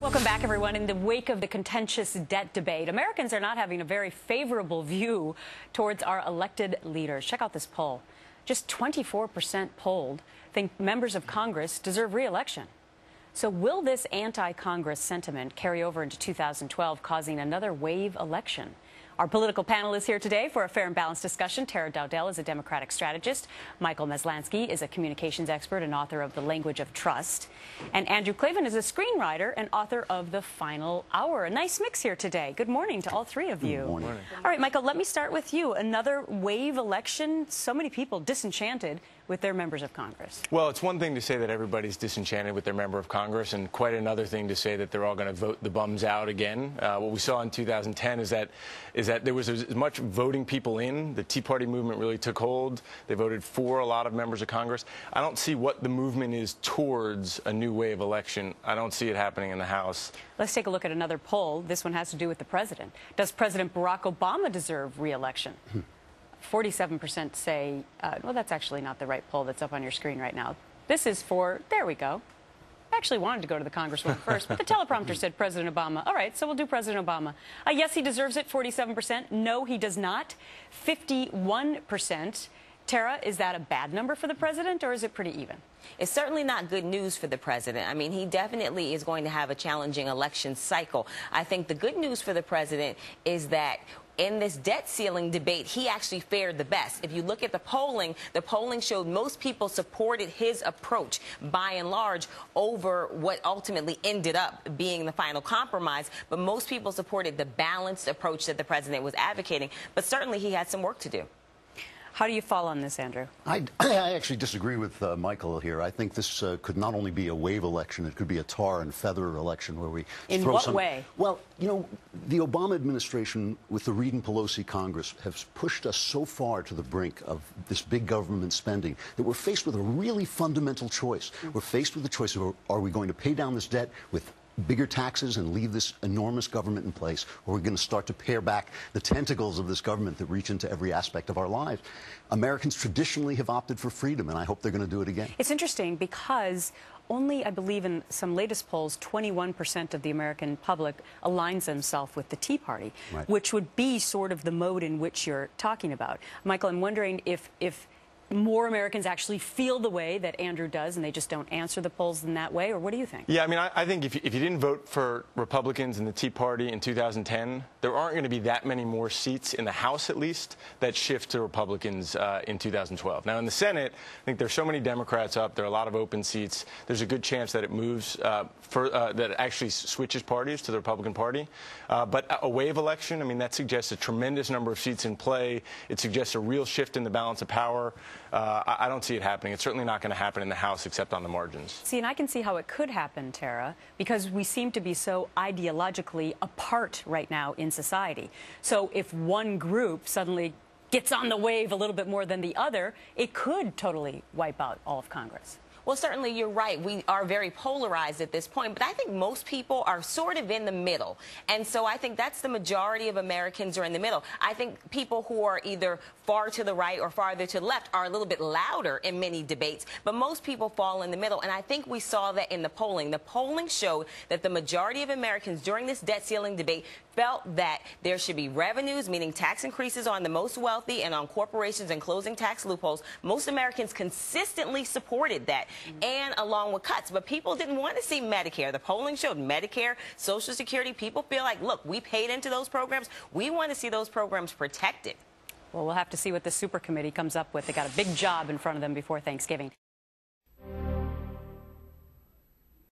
Welcome back, everyone. In the wake of the contentious debt debate, Americans are not having a very favorable view towards our elected leaders. Check out this poll. Just 24% polled think members of Congress deserve re-election. So will this anti-Congress sentiment carry over into 2012, causing another wave election? Our political panel is here today for a fair and balanced discussion. Tara Dowdell is a Democratic strategist. Michael Maslansky is a communications expert and author of The Language of Trust. And Andrew Klavan is a screenwriter and author of The Final Hour. A nice mix here today. Good morning to all three of you. Good morning. All right, Michael, let me start with you. Another wave election. So many people disenchanted with their members of Congress. Well, it's one thing to say that everybody's disenchanted with their member of Congress, and quite another thing to say that they're all going to vote the bums out again. What we saw in 2010 is that there was as much voting people in. The Tea Party movement really took hold. They voted for a lot of members of Congress. I don't see what the movement is towards a new wave election. I don't see it happening in the House. Let's take a look at another poll. This one has to do with the president. Does President Barack Obama deserve re-election? 47% say, well, that's actually not the right poll that's up on your screen right now. This is for, there we go. I actually wanted to go to the Congresswoman first, but the teleprompter said President Obama. All right, so we'll do President Obama. Yes, he deserves it, 47%. No, he does not, 51%. Tara, is that a bad number for the president, or is it pretty even? It's certainly not good news for the president. I mean, he definitely is going to have a challenging election cycle. I think the good news for the president is that in this debt ceiling debate, he actually fared the best. If you look at the polling showed most people supported his approach, by and large, over what ultimately ended up being the final compromise. But most people supported the balanced approach that the president was advocating. But certainly he had some work to do. How do you fall on this, Andrew? I actually disagree with Michael here. I think this could not only be a wave election, it could be a tar and feather election where we In throw what some... way? Well, you know, the Obama administration with the Reid and Pelosi Congress has pushed us so far to the brink of this big government spending that we're faced with a really fundamental choice. We're faced with the choice of, are we going to pay down this debt with bigger taxes and leave this enormous government in place, or we're going to start to pare back the tentacles of this government that reach into every aspect of our lives. Americans traditionally have opted for freedom, and I hope they're going to do it again. It's interesting because only, I believe, in some latest polls, 21% of the American public aligns themselves with the Tea Party, right, which would be sort of the mode in which you're talking about. Michael, I'm wondering if more Americans actually feel the way that Andrew does and they just don't answer the polls in that way, or what do you think? Yeah, I mean, I think if you didn't vote for Republicans and the Tea Party in 2010, there aren't going to be that many more seats in the House, at least, that shift to Republicans in 2012. Now, in the Senate, I think there's so many Democrats up, there are a lot of open seats. There's a good chance that it moves, that it actually switches parties to the Republican Party. But a wave election, I mean, that suggests a tremendous number of seats in play. It suggests a real shift in the balance of power. I don't see it happening. It's certainly not going to happen in the House except on the margins. See, and I can see how it could happen, Tara, because we seem to be so ideologically apart right now in society. So if one group suddenly gets on the wave a little bit more than the other, it could totally wipe out all of Congress. Well, certainly you're right. We are very polarized at this point, but I think most people are sort of in the middle. And so I think that's the majority of Americans are in the middle. I think people who are either far to the right or farther to the left are a little bit louder in many debates, but most people fall in the middle. And I think we saw that in the polling. The polling showed that the majority of Americans during this debt ceiling debate felt that there should be revenues, meaning tax increases on the most wealthy and on corporations and closing tax loopholes. Most Americans consistently supported that, and along with cuts. But people didn't want to see Medicare. The polling showed Medicare, Social Security. People feel like, look, we paid into those programs. We want to see those programs protected. Well, we'll have to see what the super committee comes up with. They got a big job in front of them before Thanksgiving.